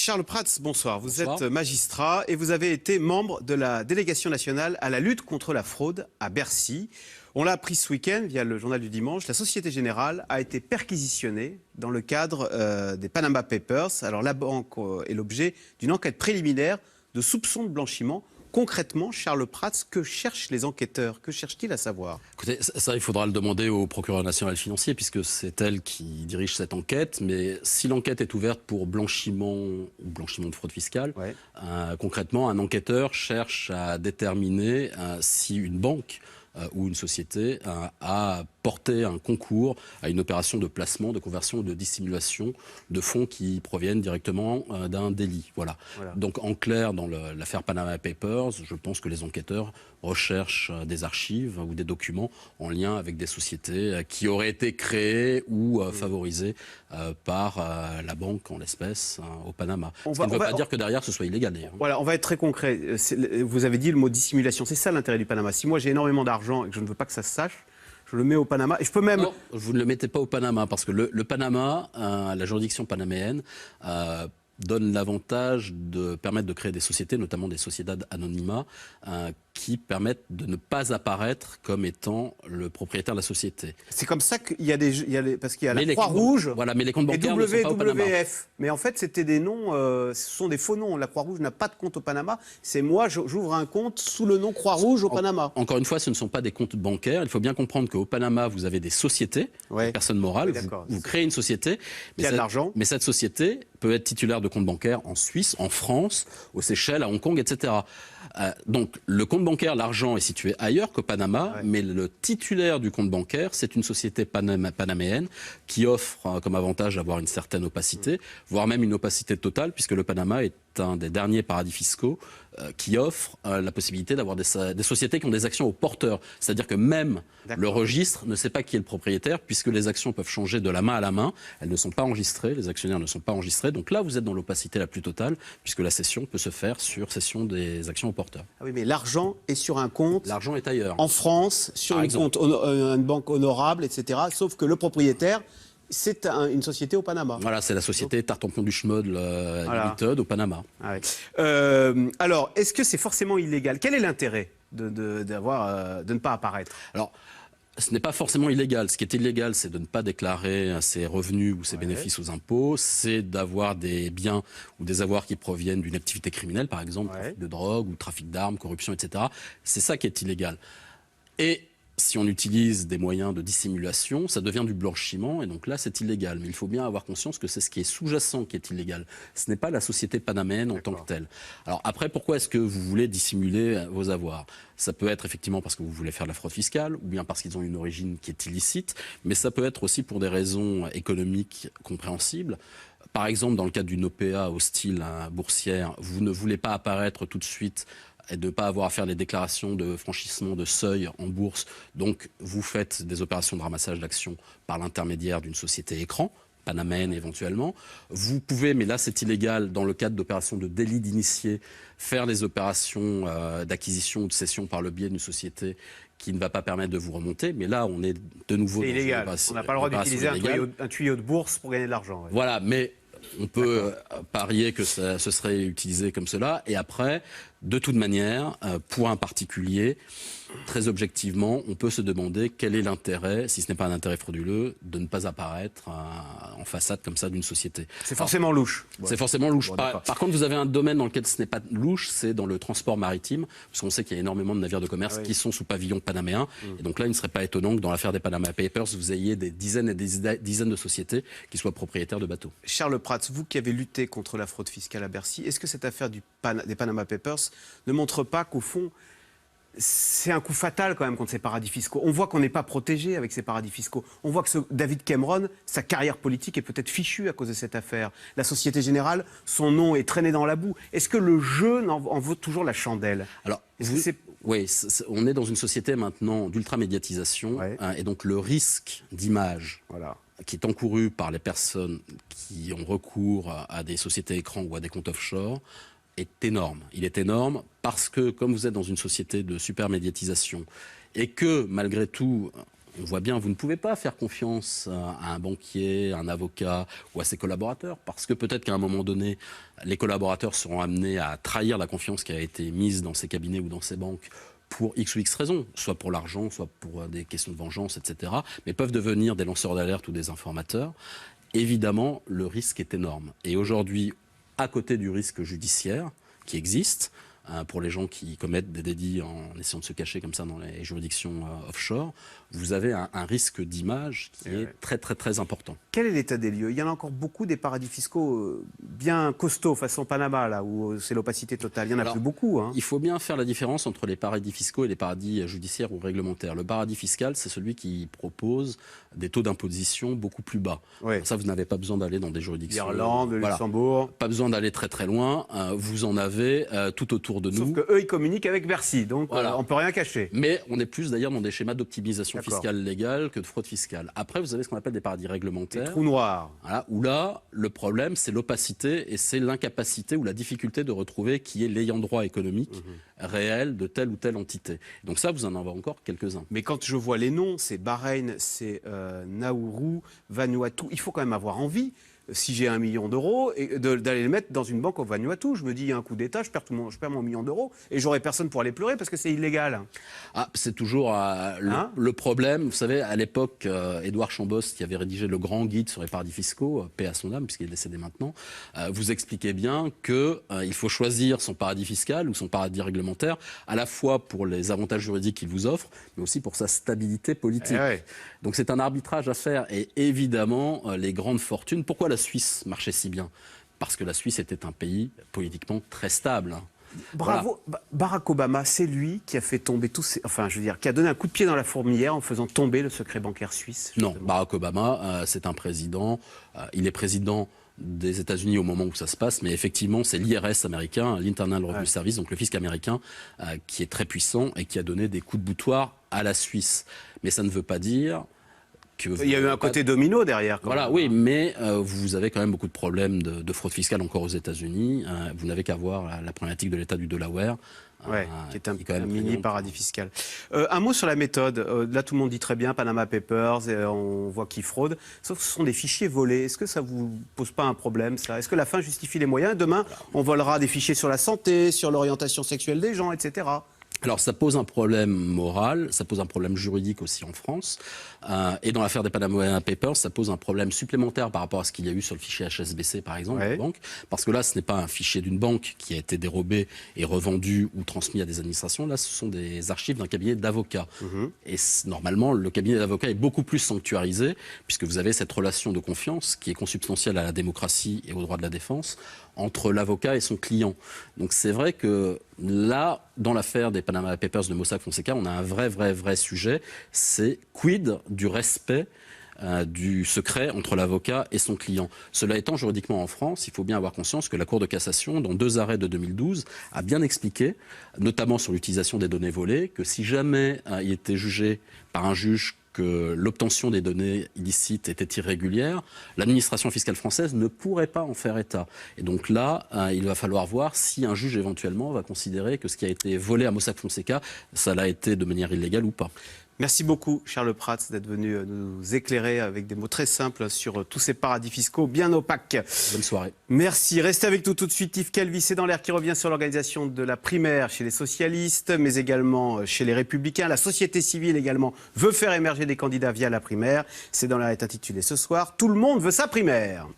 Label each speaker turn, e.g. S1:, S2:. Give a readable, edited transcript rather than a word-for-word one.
S1: Charles Prats, bonsoir. Vous
S2: Bonsoir.
S1: êtes magistrat et vous avez été membre de la délégation nationale à la lutte contre la fraude à Bercy. On l'a appris ce week-end via le journal du dimanche. La Société Générale a été perquisitionnée dans le cadre des Panama Papers. Alors la banque est l'objet d'une enquête préliminaire de soupçons de blanchiment. Concrètement, Charles Prats, que cherchent les enquêteurs? Que cherchent-ils à savoir?
S2: Écoutez, ça, il faudra le demander au procureur national financier, puisque c'est elle qui dirige cette enquête. Mais si l'enquête est ouverte pour blanchiment ou blanchiment de fraude fiscale, concrètement, un enquêteur cherche à déterminer si une banque ou une société a porté un concours à une opération de placement, de conversion ou de dissimulation de fonds qui proviennent directement d'un délit. Voilà. Donc en clair, dans l'affaire Panama Papers, je pense que les enquêteurs recherchent des archives ou des documents en lien avec des sociétés qui auraient été créées ou favorisées par la banque, en l'espèce, au Panama. Ce qui ne veut pas dire que derrière ce soit illégal.
S1: Voilà, on va être très concret. Vous avez dit le mot dissimulation. C'est ça l'intérêt du Panama. Si moi j'ai énormément d'argent et que je ne veux pas que ça se sache, je le mets au Panama. Et je peux même...
S2: Non, vous ne le mettez pas au Panama, parce que le Panama, la juridiction panaméenne, donne l'avantage de permettre de créer des sociétés, notamment des sociedades anonyma, qui permettent de ne pas apparaître comme étant le propriétaire de la société.
S1: C'est comme ça qu'il y a parce qu'il y a la Croix-Rouge,
S2: voilà, mais les comptes bancaires
S1: et
S2: ne sont pas au Panama.
S1: WWF. Mais en fait, c'était des noms, ce sont des faux noms. La Croix-Rouge n'a pas de compte au Panama. C'est moi, j'ouvre un compte sous le nom Croix-Rouge au Panama. Encore
S2: une fois, ce ne sont pas des comptes bancaires. Il faut bien comprendre qu'au Panama, vous avez des sociétés, des personnes morales. Vous créez une société, mais cette société peut être titulaire de comptes bancaires en Suisse, en France, aux Seychelles, à Hong Kong, etc. Donc le compte bancaire, l'argent est situé ailleurs qu'au Panama, mais le titulaire du compte bancaire, c'est une société panaméenne qui offre comme avantage d'avoir une certaine opacité, voire même une opacité totale, puisque le Panama est un des derniers paradis fiscaux qui offre la possibilité d'avoir des sociétés qui ont des actions aux porteurs. C'est-à-dire que même le registre ne sait pas qui est le propriétaire, puisque les actions peuvent changer de la main à la main. Elles ne sont pas enregistrées, les actionnaires ne sont pas enregistrés. Donc là, vous êtes dans l'opacité la plus totale, puisque la cession peut se faire sur cession des actions aux porteurs.
S1: Ah oui, mais l'argent est sur un compte.
S2: L'argent est ailleurs.
S1: En France, sur une banque honorable, etc. Sauf que le propriétaire, c'est une société au Panama.
S2: Voilà, c'est la société Tartampon du Schmodl Limited au Panama.
S1: Alors, est-ce que c'est forcément illégal? Quel est l'intérêt de ne pas apparaître?
S2: Alors, ce n'est pas forcément illégal. Ce qui est illégal, c'est de ne pas déclarer ses revenus ou ses bénéfices aux impôts. C'est d'avoir des biens ou des avoirs qui proviennent d'une activité criminelle, par exemple, trafic de drogue ou trafic d'armes, corruption, etc. C'est ça qui est illégal. Et si on utilise des moyens de dissimulation, ça devient du blanchiment, et donc là, c'est illégal. Mais il faut bien avoir conscience que c'est ce qui est sous-jacent qui est illégal. Ce n'est pas la société panaméenne en tant que telle. Alors après, pourquoi est-ce que vous voulez dissimuler vos avoirs? Ça peut être effectivement parce que vous voulez faire de la fraude fiscale, ou bien parce qu'ils ont une origine qui est illicite, mais ça peut être aussi pour des raisons économiques compréhensibles. Par exemple, dans le cadre d'une OPA hostile boursière, vous ne voulez pas apparaître tout de suite et de ne pas avoir à faire les déclarations de franchissement de seuil en bourse. Donc, vous faites des opérations de ramassage d'actions par l'intermédiaire d'une société écran, panaméenne éventuellement. Vous pouvez, mais là c'est illégal, dans le cadre d'opérations de délit d'initié, faire des opérations d'acquisition ou de cession par le biais d'une société qui ne va pas permettre de vous remonter. Mais là, on est de nouveau...
S1: C'est illégal. On n'a pas le droit d'utiliser un tuyau de bourse pour gagner de l'argent.
S2: Voilà, mais... on peut parier que ce serait utilisé comme cela. Et après, de toute manière, pour un particulier, très objectivement, on peut se demander quel est l'intérêt, si ce n'est pas un intérêt frauduleux, de ne pas apparaître en façade comme ça d'une société.
S1: C'est forcément louche.
S2: C'est forcément louche. Par contre, vous avez un domaine dans lequel ce n'est pas louche, c'est dans le transport maritime, parce qu'on sait qu'il y a énormément de navires de commerce qui sont sous pavillon panaméen. Et donc là, il ne serait pas étonnant que dans l'affaire des Panama Papers, vous ayez des dizaines et des dizaines de sociétés qui soient propriétaires de bateaux.
S1: Charles Prats, vous qui avez lutté contre la fraude fiscale à Bercy, est-ce que cette affaire des Panama Papers ne montre pas qu'au fond, c'est un coup fatal quand même contre ces paradis fiscaux? On voit qu'on n'est pas protégé avec ces paradis fiscaux. On voit que David Cameron, sa carrière politique est peut-être fichue à cause de cette affaire. La Société Générale, son nom est traîné dans la boue. Est-ce que le jeu en vaut toujours la chandelle?
S2: Alors, oui, on est dans une société maintenant d'ultra-médiatisation, et donc le risque d'image qui est encouru par les personnes qui ont recours à des sociétés écrans ou à des comptes offshore est énorme. Il est énorme parce que, comme vous êtes dans une société de super médiatisation et que, malgré tout, on voit bien, vous ne pouvez pas faire confiance à un banquier, à un avocat ou à ses collaborateurs, parce que peut-être qu'à un moment donné, les collaborateurs seront amenés à trahir la confiance qui a été mise dans ces cabinets ou dans ces banques pour X ou X raisons, soit pour l'argent, soit pour des questions de vengeance, etc., mais peuvent devenir des lanceurs d'alerte ou des informateurs. Évidemment, le risque est énorme. Et aujourd'hui, à côté du risque judiciaire qui existe, pour les gens qui commettent des délits en essayant de se cacher comme ça dans les juridictions offshore, vous avez un risque d'image qui est très très très important.
S1: Quel est l'état des lieux? Il y en a encore beaucoup des paradis fiscaux bien costauds, façon Panama, là, où c'est l'opacité totale. Il n'y en a plus beaucoup. Hein.
S2: Il faut bien faire la différence entre les paradis fiscaux et les paradis judiciaires ou réglementaires. Le paradis fiscal, c'est celui qui propose des taux d'imposition beaucoup plus bas.
S1: Oui.
S2: Ça, vous n'avez pas besoin d'aller dans des juridictions.
S1: L'Irlande, le Luxembourg.
S2: Pas besoin d'aller très très loin. Vous en avez tout autour de nous.
S1: Sauf qu'eux, ils communiquent avec Bercy, donc on ne peut rien cacher.
S2: Mais on est plus d'ailleurs dans des schémas d'optimisation fiscale légale que de fraude fiscale. Après, vous avez ce qu'on appelle des paradis réglementaires.
S1: Des trous noirs.
S2: Voilà, où là, le problème, c'est l'opacité et c'est l'incapacité ou la difficulté de retrouver qui est l'ayant droit économique réel de telle ou telle entité. Donc ça, vous en avez encore quelques-uns.
S1: Mais quand je vois les noms, c'est Bahreïn, c'est Nauru, Vanuatu, il faut quand même avoir envie. Si j'ai 1 million d'euros, d'aller les mettre dans une banque au Vanuatu, je me dis, il y a un coup d'État, je perds mon million d'euros et j'aurai personne pour aller pleurer parce que c'est illégal.
S2: Ah, c'est toujours le problème. Vous savez, à l'époque, Édouard Chambost, qui avait rédigé le grand guide sur les paradis fiscaux, paix à son âme, puisqu'il est décédé maintenant, vous expliquait bien qu'il faut choisir son paradis fiscal ou son paradis réglementaire, à la fois pour les avantages juridiques qu'il vous offre, mais aussi pour sa stabilité politique. Donc c'est un arbitrage à faire. Et évidemment, les grandes fortunes, pourquoi la Suisse marchait si bien? Parce que la Suisse était un pays politiquement très stable.
S1: Bravo, voilà. Barack Obama, c'est lui qui a fait tomber tous ces... Enfin, je veux dire, qui a donné un coup de pied dans la fourmilière en faisant tomber le secret bancaire suisse. Justement.
S2: Non, Barack Obama, c'est un président. Il est président des États-Unis au moment où ça se passe, mais effectivement, c'est l'IRS américain, l'Internal Revenue Service, donc le fisc américain, qui est très puissant et qui a donné des coups de boutoir à la Suisse. Mais ça ne veut pas dire...
S1: Il y a eu un côté domino derrière.
S2: Voilà, oui, mais vous avez quand même beaucoup de problèmes de fraude fiscale encore aux États-Unis. Vous n'avez qu'à voir la problématique de l'État du Delaware.
S1: Qui est un mini paradis fiscal. Un mot sur la méthode. Là, tout le monde dit très bien Panama Papers, on voit qui fraude. Sauf que ce sont des fichiers volés. Est-ce que ça ne vous pose pas un problème, ça? Est-ce que la fin justifie les moyens? Demain, on volera des fichiers sur la santé, sur l'orientation sexuelle des gens, etc.
S2: Alors ça pose un problème moral, ça pose un problème juridique aussi en France. Et dans l'affaire des Panama Papers, ça pose un problème supplémentaire par rapport à ce qu'il y a eu sur le fichier HSBC, par exemple, de banque. Parce que là, ce n'est pas un fichier d'une banque qui a été dérobé et revendu ou transmis à des administrations. Là, ce sont des archives d'un cabinet d'avocats. Et normalement, le cabinet d'avocats est beaucoup plus sanctuarisé, puisque vous avez cette relation de confiance qui est consubstantielle à la démocratie et aux droits de la défense, entre l'avocat et son client. Donc c'est vrai que là, dans l'affaire des Panama Papers de Mossack Fonseca, on a un vrai sujet, c'est quid du respect du secret entre l'avocat et son client. Cela étant, juridiquement en France, il faut bien avoir conscience que la Cour de cassation, dans 2 arrêts de 2012, a bien expliqué, notamment sur l'utilisation des données volées, que si jamais il était jugé par un juge que l'obtention des données illicites était irrégulière, l'administration fiscale française ne pourrait pas en faire état. Et donc là, il va falloir voir si un juge éventuellement va considérer que ce qui a été volé à Mossack Fonseca, ça l'a été de manière illégale ou pas.
S1: Merci beaucoup, Charles Prats, d'être venu nous éclairer avec des mots très simples sur tous ces paradis fiscaux bien opaques.
S2: Bonne soirée.
S1: Merci. Restez avec nous tout de suite. Yves Calvi, c'est dans l'air qui revient sur l'organisation de la primaire chez les socialistes, mais également chez les républicains. La société civile également veut faire émerger des candidats via la primaire. C'est dans l'air est intitulé ce soir. Tout le monde veut sa primaire.